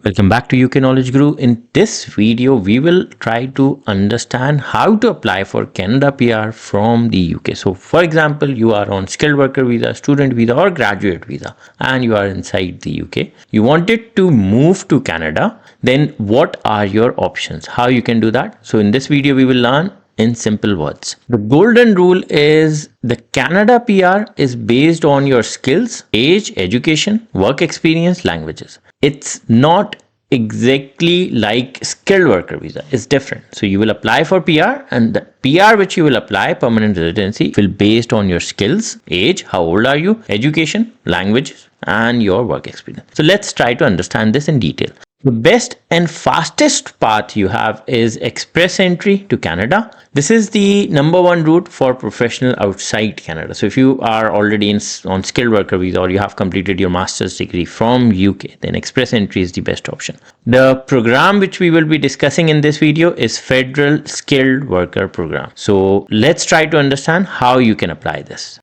Welcome back to UK Knowledge Guru. In this video, we will try to understand how to apply for Canada PR from the UK. So for example, you are on skilled worker visa, student visa or graduate visa and you are inside the UK. You wanted to move to Canada. Then what are your options? How you can do that? So in this video, we will learn in simple words. The golden rule is the Canada PR is based on your skills, age, education, work experience, languages. It's not exactly like skilled worker visa. It's different. So you will apply for PR and the PR which you will apply, permanent residency, will based on your skills, age, how old are you, education, languages and your work experience. So let's try to understand this in detail. The best and fastest path you have is express entry to Canada. This is the #1 route for professional outside Canada. So if you are already on skilled worker visa or you have completed your master's degree from UK, then express entry is the best option. The program which we will be discussing in this video is Federal Skilled Worker Program. So let's try to understand how you can apply this.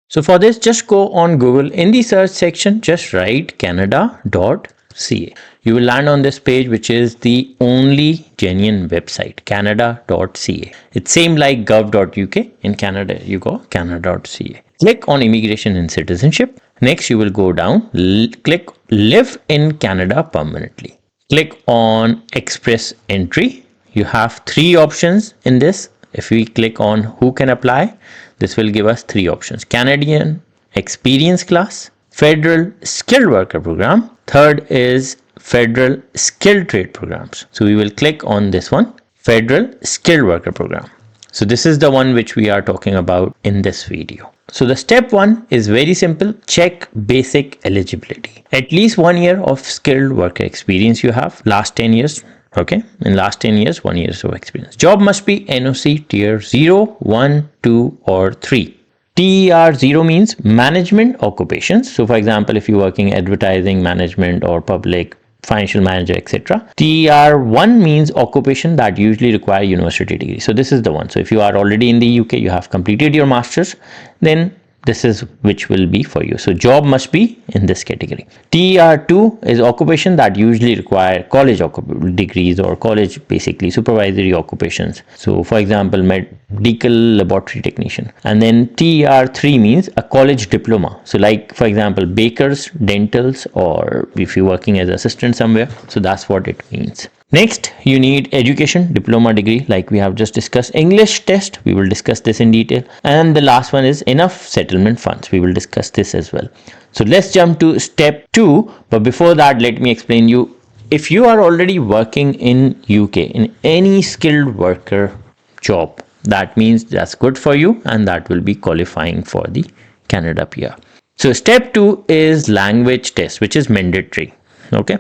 So for this, just go on Google. In the search section, just write canada.ca. You will land on this page, which is the only genuine website, canada.ca. It's same like gov.uk. In Canada, you go canada.ca. Click on immigration and citizenship. Next, you will go down, click live in Canada permanently. Click on express entry. You have 3 options in this. If we click on who can apply, this will give us 3 options: Canadian Experience Class, Federal Skilled Worker Program, third is Federal Skilled Trade Programs. So we will click on this one, Federal Skilled Worker Program. So this is the one which we are talking about in this video. So the step 1 is very simple. Check basic eligibility. At least 1 year of skilled worker experience you have, last 10 years. Okay, in last 10 years, 1 year of experience. Job must be NOC tier 0, 1, 2 or 3. TER 0 means management occupations. So for example, if you're working advertising, management or public, financial manager, etc. TER 1 means occupation that usually require university degree. So this is the one. So if you are already in the UK, you have completed your master's, then this is which will be for you. So job must be in this category. TER 2 is occupation that usually require college degrees or college basically supervisory occupations. So for example, medical laboratory technician. And then TER 3 means a college diploma. So like for example, bakers, dentals, or if you're working as assistant somewhere. So that's what it means. Next, you need education, diploma degree, like we have just discussed. English test, we will discuss this in detail. And the last one is enough settlement funds. We will discuss this as well. So let's jump to step 2. But before that, let me explain you. If you are already working in UK in any skilled worker job, that means that's good for you and that will be qualifying for the Canada PR. So step 2 is language test, which is mandatory. Okay.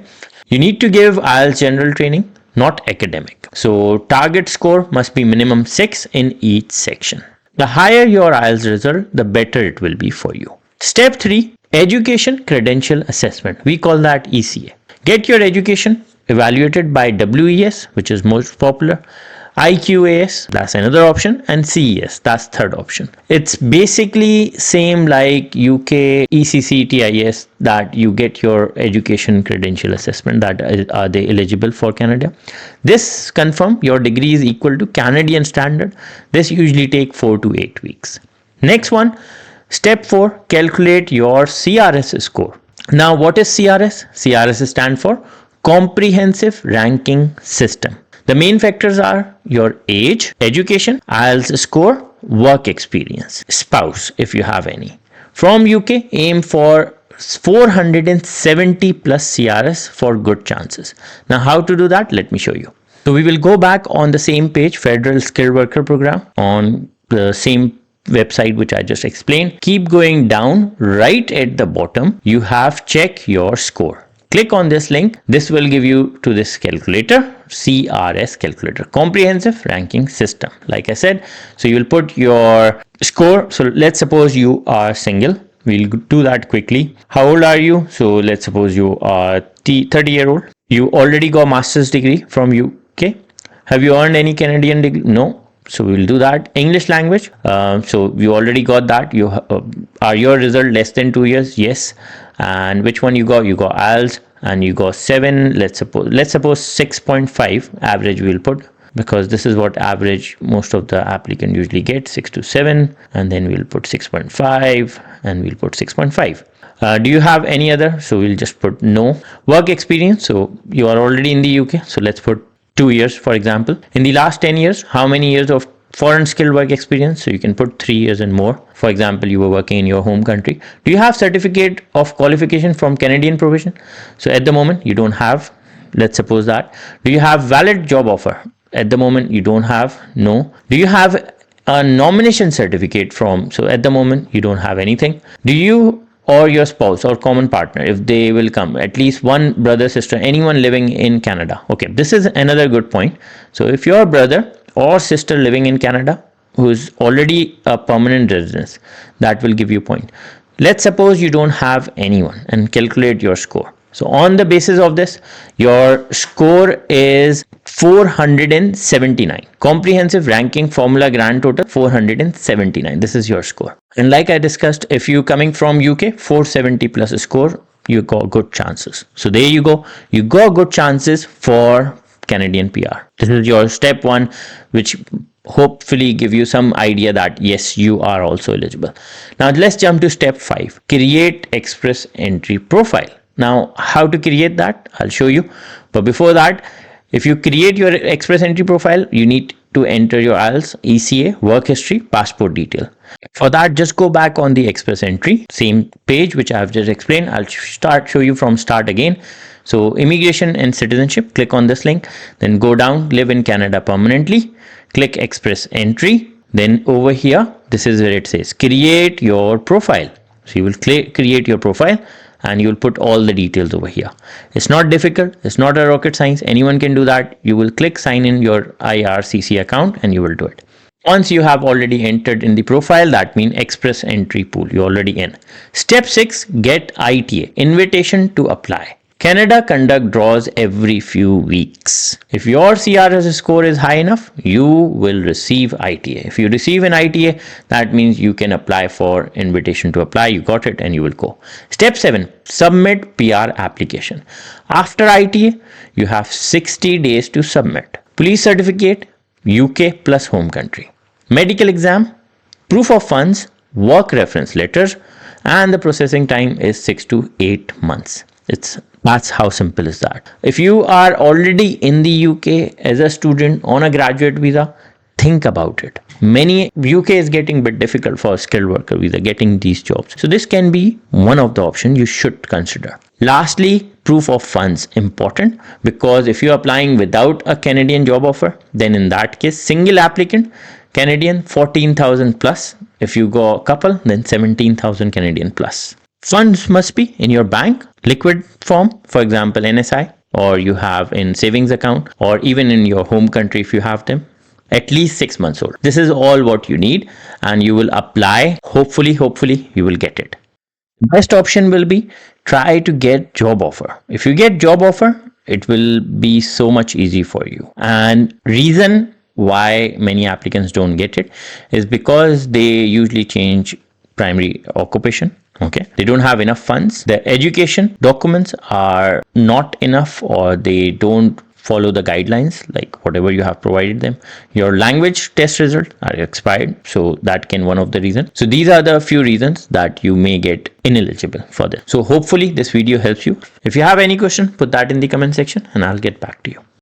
You need to give IELTS general training, not academic. So target score must be minimum 6 in each section. The higher your IELTS result, the better it will be for you. Step 3, education credential assessment. We call that ECA. Get your education evaluated by WES, which is most popular. IQAS, that's another option, and CES, that's third option. It's basically same like UK ECCTIS, that you get your education credential assessment, that are they eligible for Canada. This confirm your degree is equal to Canadian standard. This usually take 4 to 8 weeks. Next one, step 4, calculate your CRS score. Now what is CRS? CRS stands for Comprehensive Ranking System. The main factors are your age, education, IELTS score, work experience, spouse if you have any. From UK, aim for 470 plus CRS for good chances. Now how to do that? Let me show you. So we will go back on the same page, Federal Skilled Worker Program, on the same website which I just explained. Keep going down. Right at the bottom, you have check your score. Click on this link. This will give you to this calculator, CRS calculator, Comprehensive Ranking System. Like I said, so you will put your score. So let's suppose you are single. We'll do that quickly. How old are you? So let's suppose you are 30-year-old. You already got master's degree from UK. Have you earned any Canadian degree? No. So we will do that. English language. So you already got that. You are your result less than 2 years? Yes. And which one you got? You got IELTS and you got 7, let's suppose 6.5 average we'll put, because this is what average most of the applicant usually get, 6 to 7, and then we'll put 6.5 and we'll put 6.5. Do you have any other? So we'll just put no. Work experience, so you are already in the UK, so let's put 2 years for example. In the last 10 years, how many years of foreign skilled work experience? So you can put 3 years and more. For example, you were working in your home country. Do you have certificate of qualification from Canadian provision? So at the moment you don't have. Let's suppose that. Do you have valid job offer? At the moment you don't have. No. Do you have a nomination certificate from? So at the moment you don't have anything. Do you or your spouse or common partner, if they will come, at least one brother, sister, anyone living in Canada? Okay, this is another good point. So if your brother or sister living in Canada who's already a permanent resident, that will give you point. Let's suppose you don't have anyone and calculate your score. So on the basis of this, your score is 479. Comprehensive ranking formula grand total 479. This is your score. And like I discussed, if you coming from UK, 470 plus a score, you got good chances. So there you go. You got good chances for Canadian PR. This is your step 1, which hopefully give you some idea that yes, you are also eligible. Now let's jump to step 5. Create express entry profile. Now how to create that, I'll show you. But before that, if you create your express entry profile, you need to enter your IELTS, ECA, work history, passport detail. For that, just go back on the express entry, same page which I have just explained. I'll show you from start again. So immigration and citizenship, click on this link, then go down, live in Canada permanently, click express entry. Then over here, this is where it says create your profile. So you will create your profile and you will put all the details over here. It's not difficult. It's not a rocket science. Anyone can do that. You will click sign in your IRCC account and you will do it. Once you have already entered in the profile, that means express entry pool, you're already in. Step 6, get ITA, invitation to apply. Canada conduct draws every few weeks. If your CRS score is high enough, you will receive ITA. If you receive an ITA, that means you can apply for invitation to apply. You got it and you will go. Step 7, submit PR application. After ITA, you have 60 days to submit. Police certificate, UK plus home country. Medical exam, proof of funds, work reference letters, and the processing time is 6 to 8 months. That's how simple is that. If you are already in the UK as a student on a graduate visa, think about it. UK is getting a bit difficult for a skilled worker visa getting these jobs. So this can be one of the options you should consider. Lastly, proof of funds, important, because if you're applying without a Canadian job offer, then in that case, single applicant, Canadian 14,000 plus. If you go a couple, then 17,000 Canadian plus. Funds must be in your bank, liquid form, for example, NSI, or you have in savings account, or even in your home country if you have them, at least 6 months old. This is all what you need and you will apply. Hopefully you will get it. Best option will be try to get job offer. If you get job offer, it will be so much easy for you. And reason why many applicants don't get it is because they usually change primary occupation. Okay, they don't have enough funds. Their education documents are not enough, or they don't follow the guidelines, like whatever you have provided them. Your language test results are expired, so that can one of the reasons. So these are the few reasons that you may get ineligible for this. So hopefully this video helps you. If you have any question, put that in the comment section and I'll get back to you.